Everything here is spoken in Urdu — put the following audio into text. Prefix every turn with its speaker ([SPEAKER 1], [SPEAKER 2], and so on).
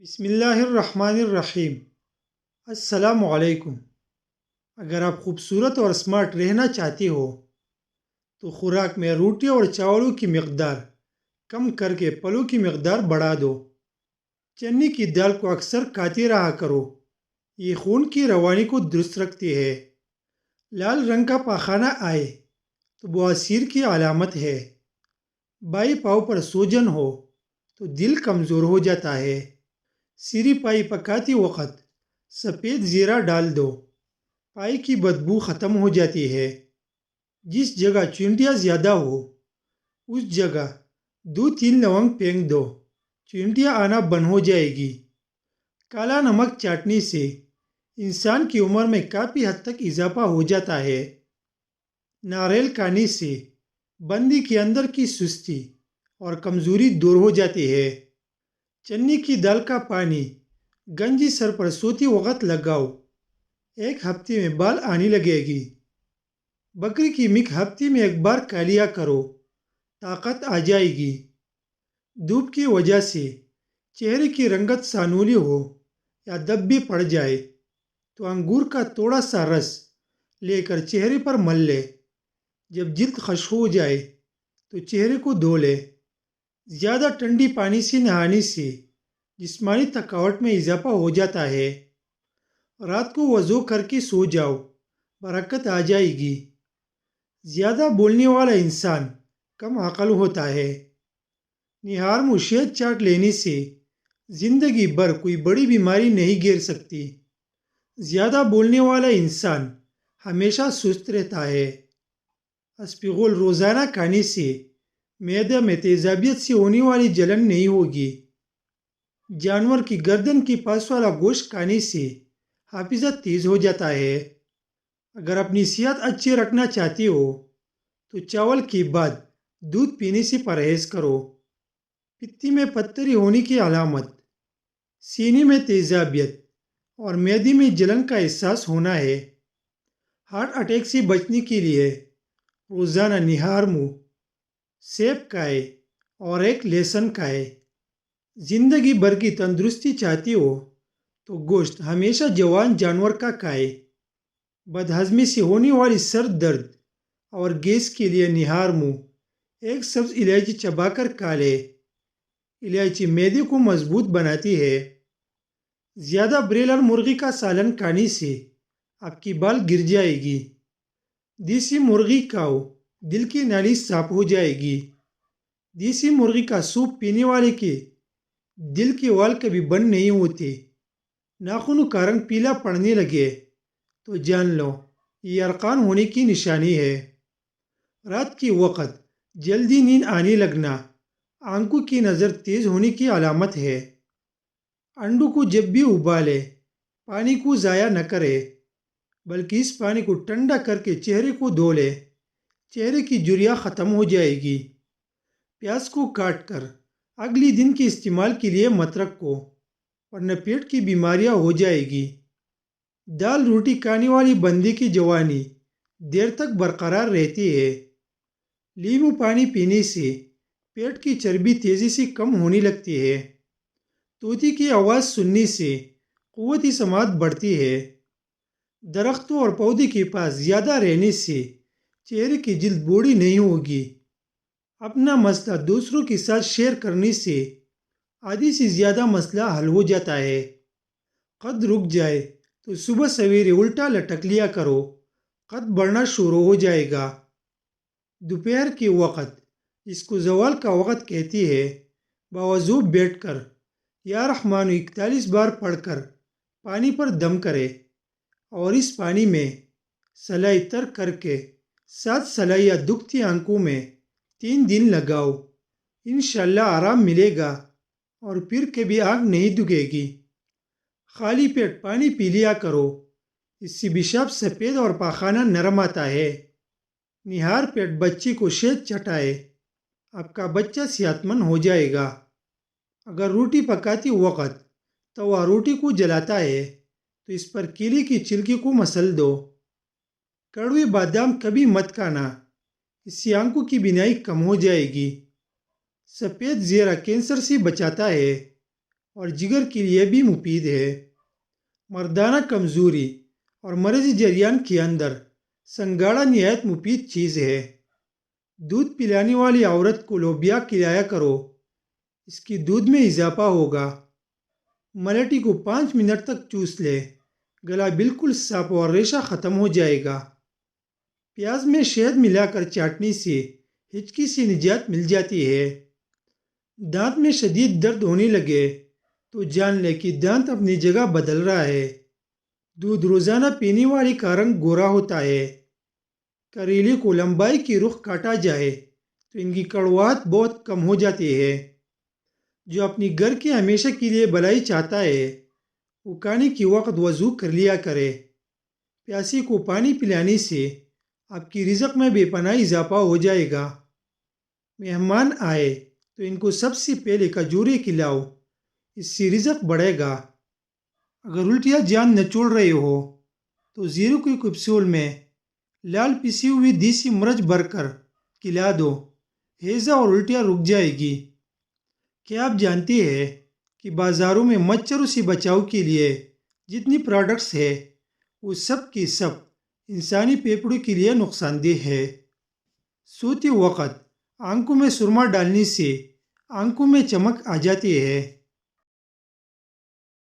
[SPEAKER 1] بسم اللہ الرحمن الرحیم۔ السلام علیکم۔ اگر آپ خوبصورت اور اسمارٹ رہنا چاہتے ہو تو خوراک میں روٹی اور چاولوں کی مقدار کم کر کے پھلوں کی مقدار بڑھا دو۔ چنے کی دال کو اکثر کھاتے رہا کرو، یہ خون کی روانی کو درست رکھتی ہے۔ لال رنگ کا پاخانہ آئے تو بواسیر کی علامت ہے۔ بائیں پاؤں پر سوجن ہو تو دل کمزور ہو جاتا ہے۔ سیری پائی پکاتی وقت سفید زیرہ ڈال دو، پائی کی بدبو ختم ہو جاتی ہے۔ جس جگہ چینٹیاں زیادہ ہو اس جگہ 2-3 لونگ پھینک دو، چینٹیاں آنا بند ہو جائے گی۔ کالا نمک چاٹنے سے انسان کی عمر میں کافی حد تک اضافہ ہو جاتا ہے۔ ناریل کھانے سے بندی کے اندر کی سستی اور کمزوری دور ہو جاتی ہے۔ چنے کی دال کا پانی گنجی سر پر سوتے وقت لگاؤ، 1 ہفتے میں بال آنے لگے گی۔ بکری کی میک ہفتے میں 1 بار کھا لیا کرو، طاقت آ جائے گی۔ دھوپ کی وجہ سے چہرے کی رنگت سانولی ہو یا دبی پڑ جائے تو انگور کا تھوڑا سا رس لے کر چہرے پر مل لے۔ جب جلد خشک ہو جائے تو چہرے کو دھو لے۔ زیادہ ٹھنڈی پانی سے نہانے سے جسمانی تھکاوٹ میں اضافہ ہو جاتا ہے۔ رات کو وضو کر کے سو جاؤ، برکت آ جائے گی۔ زیادہ بولنے والا انسان کم عقل ہوتا ہے۔ نہار مشیت چاٹ لینے سے زندگی بھر کوئی بڑی بیماری نہیں گھیر سکتی۔ زیادہ بولنے والا انسان ہمیشہ سست رہتا ہے۔ اسپغول روزانہ کھانے سے معدے میں تیزابیت سے ہونے والی جلن نہیں ہوگی۔ جانور کی گردن کے پاس والا گوشت کھانے سے حافظہ تیز ہو جاتا ہے۔ اگر اپنی صحت اچھی رکھنا چاہتے ہو تو چاول کے بعد دودھ پینے سے پرہیز کرو۔ پتی میں پتھری ہونے کی علامت سینے میں تیزابیت اور معدے میں جلن کا احساس ہونا ہے۔ ہارٹ اٹیک سے بچنے کے لیے روزانہ نہار منہ سیب کھائے اور 1 لہسن کھائے۔ زندگی بھر کی تندرستی چاہتے ہو تو گوشت ہمیشہ جوان جانور کا کھائے۔ بدہضمی سے ہونے والی سر درد اور گیس کے لیے نہار منہ 1 سبز الائچی چبا کر کھا لے۔ الائچی معدے کو مضبوط بناتی ہے۔ زیادہ بریلر مرغی کا سالن کھانے سے آپ کی بال گر جائے گی۔ دیسی مرغی کھاؤ، دل کی نالی صاف ہو جائے گی۔ دیسی مرغی کا سوپ پینے والے کے دل کے وال کبھی بند نہیں ہوتے۔ ناخنوں کا رنگ پیلا پڑنے لگے تو جان لو یہ یرقان ہونے کی نشانی ہے۔ رات کے وقت جلدی نیند آنے لگنا آنکھوں کی نظر تیز ہونے کی علامت ہے۔ انڈوں کو جب بھی ابالے پانی کو ضائع نہ کرے، بلکہ اس پانی کو ٹھنڈا کر کے چہرے کو دھو لے، چہرے کی جھریاں ختم ہو جائے گی۔ پیاز کو کاٹ کر اگلی دن کے استعمال کے لیے مت رکھو ورنہ پیٹ کی بیماریاں ہو جائے گی۔ دال روٹی کھانے والی بندے کی جوانی دیر تک برقرار رہتی ہے۔ لیمو پانی پینے سے پیٹ کی چربی تیزی سے کم ہونے لگتی ہے۔ طوطی کی آواز سننے سے قوت سماعت بڑھتی ہے۔ درختوں اور پودے کے پاس زیادہ رہنے سے چہرے کی جلد بوڑھی نہیں ہوگی۔ اپنا مسئلہ دوسروں کے ساتھ شیئر کرنے سے آدھی سے زیادہ مسئلہ حل ہو جاتا ہے۔ قد رک جائے تو صبح سویرے الٹا لٹک لیا کرو، قد بڑھنا شروع ہو جائے گا۔ دوپہر کے وقت جس کو زوال کا وقت کہتی ہے، باوضو بیٹھ کر یا رحمانو 41 بار پڑھ کر پانی پر دم کرے اور اس پانی میں سلائی تر کر کے 7 سلائیاں دکھتی آنکھوں میں 3 دن لگاؤ۔ انشاءاللہ آرام ملے گا اور پھر کبھی آنکھ نہیں دکھے گی۔ خالی پیٹ پانی پی لیا کرو، اس سے پیشاب سفید اور پاخانہ نرم آتا ہے۔ نہار پیٹ بچے کو شہد چٹائے، آپ کا بچہ صحت مند ہو جائے گا۔ اگر روٹی پکاتی وقت توا روٹی کو جلاتا ہے تو اس پر کیلے کی چھلکے کو مسل دو۔ کڑوے بادام کبھی مت کھانا، اس سے آنکھوں کی بینائی کم ہو جائے گی۔ سفید زیرہ کینسر سے بچاتا ہے۔ اور جگر کے لیے بھی مفید ہے۔ مردانہ کمزوری اور مرضی جریان کے اندر سنگاڑا نہایت مفید چیز ہے۔ دودھ پلانے والی عورت کو لوبیا کھلایا کرو، اس کی دودھ میں اضافہ ہوگا۔ ملٹی کو 5 منٹ تک چوس لے، گلا بالکل صاف اور ریشہ ختم ہو جائے گا۔ پیاز میں شہد ملا کر چاٹنے سے ہچکی سے نجات مل جاتی ہے۔ دانت میں شدید درد ہونے لگے تو جان لے کہ دانت اپنی جگہ بدل رہا ہے۔ دودھ روزانہ پینے والے کا رنگ گورا ہوتا ہے۔ کریلے کو لمبائی کی رخ کاٹا جائے تو ان کی کڑواہٹ بہت کم ہو جاتی ہے۔ جو اپنی گھر کے ہمیشہ کے لیے بھلائی چاہتا ہے وہ کھانے کے وقت وضو کر لیا کرے۔ پیاسی کو پانی پلانے سے آپ کی رزق میں بے پناہ اضافہ ہو جائے گا۔ مہمان آئے تو ان کو سب سے پہلے کھجورے کھلاؤ، اس سے رزق بڑھے گا۔ اگر الٹیاں جان نچوڑ رہے ہو تو زیرو کی کیپسول میں لال پسی ہوئی دیسی مرچ بھر کر کھلا دو، ہیضہ اور الٹیاں رک جائے گی۔ کیا آپ جانتے ہیں کہ بازاروں میں مچھروں سے بچاؤ کے لیے جتنی پروڈکٹس ہے وہ سب کی سب انسانی پھیپھڑوں کے لیے نقصان دہ ہے۔ سوتے وقت آنکھوں میں سرما ڈالنے سے آنکھوں میں چمک آ جاتی ہے۔